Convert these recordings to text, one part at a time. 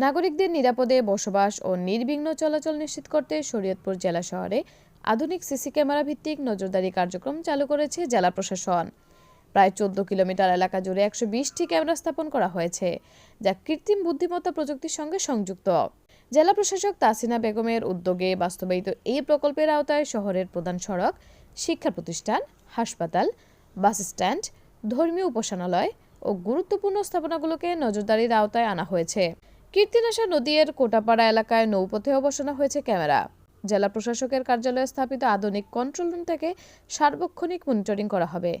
নাগরিকদের নিরাপদে বসবাস ও নির্বিঘ্ন চলাচল নিশ্চিত করতে শরীয়তপুর জেলা শহরে আধুনিক সিসি ক্যামেরা ভিত্তিক নজরদারি কার্যক্রম চালু করেছে জেলা প্রশাসন। প্রায় ১৪ কিলোমিটার এলাকা জুড়ে ১২০টি ক্যামেরা স্থাপন করা হয়েছে, যা কৃত্রিম বুদ্ধিমত্তা প্রযুক্তির সঙ্গে সংযুক্ত। জেলা প্রশাসক তাসিনা বেগমের উদ্যোগে বাস্তবায়িত এই প্রকল্পের আওতায় শহরের প্রধান সড়ক, শিক্ষা প্রতিষ্ঠান, হাসপাতাল, বাস স্ট্যান্ড, ধর্মীয় উপাসনালয় ও গুরুত্বপূর্ণ স্থাপনাগুলোকে নজরদারির আওতায় আনা হয়েছে। কীর্তিনাশা নদীর কোটাপাড়া এলাকায় নৌপথেও বসানো হয়েছে ক্যামেরা। জেলা প্রশাসকের কার্যালয়ে স্থাপিত আধুনিক কন্ট্রোল রুম থেকে সার্বক্ষণিক মনিটরিং করা হবে।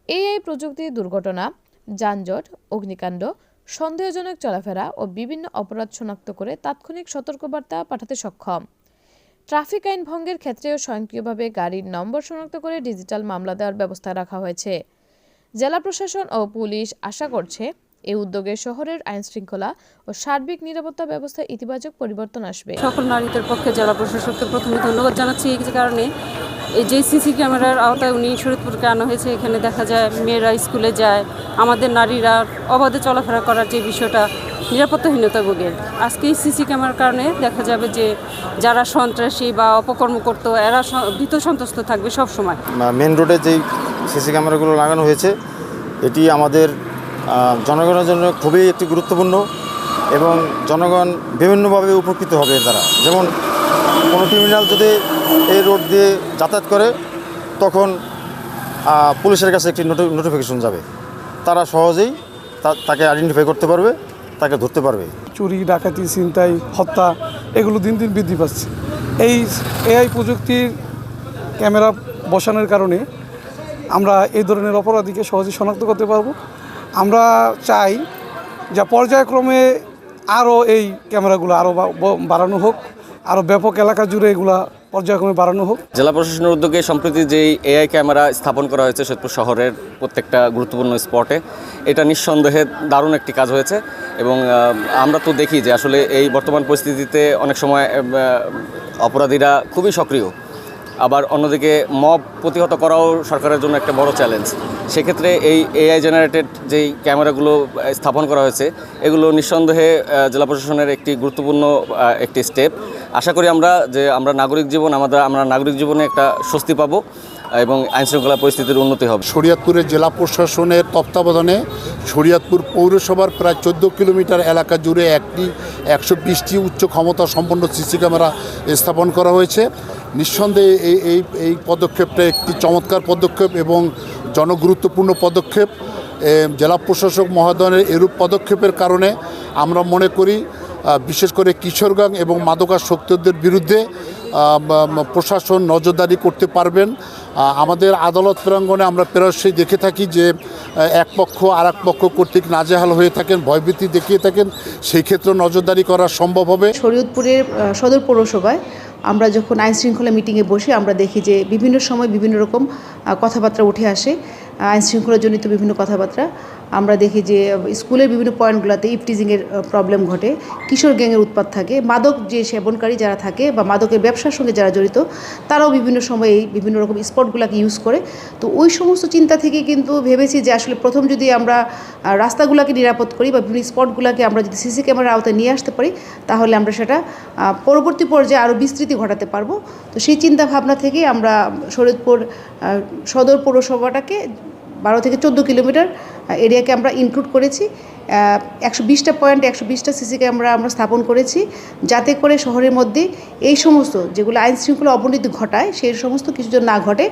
এই প্রযুক্তি দুর্ঘটনা, যানজট, অগ্নিকাণ্ড, সন্দেহজনক চলাফেরা ও বিভিন্ন অপরাধ শনাক্ত করে তাৎক্ষণিক সতর্কবার্তা পাঠাতে সক্ষম। ট্রাফিক আইন ভঙ্গের ক্ষেত্রেও স্বয়ংক্রিয়ভাবে গাড়ির নম্বর শনাক্ত করে ডিজিটাল মামলা দেওয়ার ব্যবস্থা রাখা হয়েছে। জেলা প্রশাসন ও পুলিশ আশা করছে এই উদ্যোগে শহরের আইন শৃঙ্খলা ও সার্বিক নিরাপত্তা ব্যবস্থায় ইতিবাচক পরিবর্তন আসবে। সকল নারীদের পক্ষে জেলা প্রশাসককে প্রথমে ধন্যবাদ জানাচ্ছি এই কারণে এই যে সিসি ক্যামেরার আওতায় উনি শরীয়তপুরকে আনা হয়েছে। এখানে দেখা যায় মেয়েরা স্কুলে যায়, আমাদের নারীরা অবাধে চলাফেরা করার যে বিষয়টা নিরাপত্তাহীনতা ভোগে। আজকে এই সিসি ক্যামেরার কারণে দেখা যাবে যে যারা সন্ত্রাসী বা অপকর্ম করতো এরা ভীত সন্ত্রস্ত থাকবে সব সময়। মেন রোডে যেই সিসি ক্যামেরাগুলো লাগানো হয়েছে এটি আমাদের জনগণের জন্য খুবই একটি গুরুত্বপূর্ণ এবং জনগণ বিভিন্নভাবে উপকৃত হবে এর দ্বারা। যেমন কোনো ক্রিমিনাল যদি এই রোড দিয়ে যাতায়াত করে তখন পুলিশের কাছে একটি নোটিফিকেশন যাবে, তারা সহজেই তাকে আইডেন্টিফাই করতে পারবে, তাকে ধরতে পারবে। চুরি, ডাকাতি, ছিনতাই, হত্যা এগুলো দিন দিন বৃদ্ধি পাচ্ছে। এই এআই প্রযুক্তির ক্যামেরা বসানোর কারণে আমরা এই ধরনের অপরাধীকে সহজে শনাক্ত করতে পারবো। আমরা চাই যে পর্যায়ক্রমে আরও এই ক্যামেরাগুলো আরও বাড়ানো হোক, আরও ব্যাপক এলাকা জুড়ে এগুলা পর্যায়ক্রমে বাড়ানো হোক। জেলা প্রশাসনের উদ্যোগে সম্প্রতি যেই এআই ক্যামেরা স্থাপন করা হয়েছে শরীয়তপুর শহরের প্রত্যেকটা গুরুত্বপূর্ণ স্পটে, এটা নিঃসন্দেহে দারুণ একটি কাজ হয়েছে। এবং আমরা তো দেখি যে আসলে এই বর্তমান পরিস্থিতিতে অনেক সময় অপরাধীরা খুবই সক্রিয়, আবার অন্যদিকে মব প্রতিহত করাও সরকারের জন্য একটা বড় চ্যালেঞ্জ। সেক্ষেত্রে এই এআই জেনারেটেড যেই ক্যামেরাগুলো স্থাপন করা হয়েছে এগুলো নিঃসন্দেহে জেলা প্রশাসনের একটি গুরুত্বপূর্ণ একটি স্টেপ। আশা করি আমরা নাগরিক জীবনে একটা স্বস্তি পাবো এবং আইনশৃঙ্খলা পরিস্থিতির উন্নতি হবে। শরীয়তপুরের জেলা প্রশাসনের তত্ত্বাবধানে শরীয়তপুর পৌরসভার প্রায় 14 কিলোমিটার এলাকা জুড়ে 120টি উচ্চ ক্ষমতা সম্পন্ন সিসি ক্যামেরা স্থাপন করা হয়েছে। নিঃসন্দেহে এই পদক্ষেপটা একটি চমৎকার পদক্ষেপ এবং জনগুরুত্বপূর্ণ পদক্ষেপ। জেলা প্রশাসক মহোদয়ের এরূপ পদক্ষেপের কারণে আমরা মনে করি বিশেষ করে কিশোরগঞ্জ এবং মাদকাসক্তদের বিরুদ্ধে প্রশাসন নজরদারি করতে পারবেন। আমাদের আদালত প্রাঙ্গণে আমরা প্রায়শই দেখে থাকি যে এক পক্ষ আর এক পক্ষ কর্তৃক নাজেহাল হয়ে থাকেন, ভয়ভীতি দেখিয়ে থাকেন, সেই ক্ষেত্রে নজরদারি করা সম্ভব হবে। শরীয়তপুরের সদর পৌরসভায় আমরা যখন আইন শৃঙ্খলা মিটিংয়ে বসি আমরা দেখি যে বিভিন্ন সময় বিভিন্ন রকম কথাবার্তা উঠে আসে, আইন শৃঙ্খলাজনিত বিভিন্ন কথাবার্তা। আমরা দেখি যে স্কুলের বিভিন্ন পয়েন্টগুলোতে ইফটিজিংয়ের প্রবলেম ঘটে, কিশোর গ্যাংয়ের উৎপাত থাকে, মাদক যে সেবনকারী যারা থাকে বা মাদকের ব্যবসার সঙ্গে যারা জড়িত তারাও বিভিন্ন সময় এই বিভিন্ন রকম স্পটগুলোকে ইউজ করে। তো ওই সমস্ত চিন্তা থেকে কিন্তু ভেবেছি যে আসলে প্রথম যদি আমরা রাস্তাগুলোকে নিরাপদ করি বা বিভিন্ন স্পটগুলোকে আমরা যদি সিসি ক্যামেরার আওতায় নিয়ে আসতে পারি তাহলে আমরা সেটা পরবর্তী পর্যায়ে আরও বিস্তৃতি ঘটাতে পারবো। তো সেই চিন্তা ভাবনা থেকে আমরা শরীয়তপুর সদর পৌরসভাটাকে 12 থেকে 14 কিলোমিটার এরিয়াকে আমরা ইনক্লুড করেছি। 120টা পয়েন্ট 120টা সিসি ক্যামেরা আমরা স্থাপন করেছি, যাতে করে শহরের মধ্যে এই সমস্ত যেগুলো আইন শৃঙ্খলা অবনতি ঘটায় সেই সমস্ত কিছু যেন না ঘটে।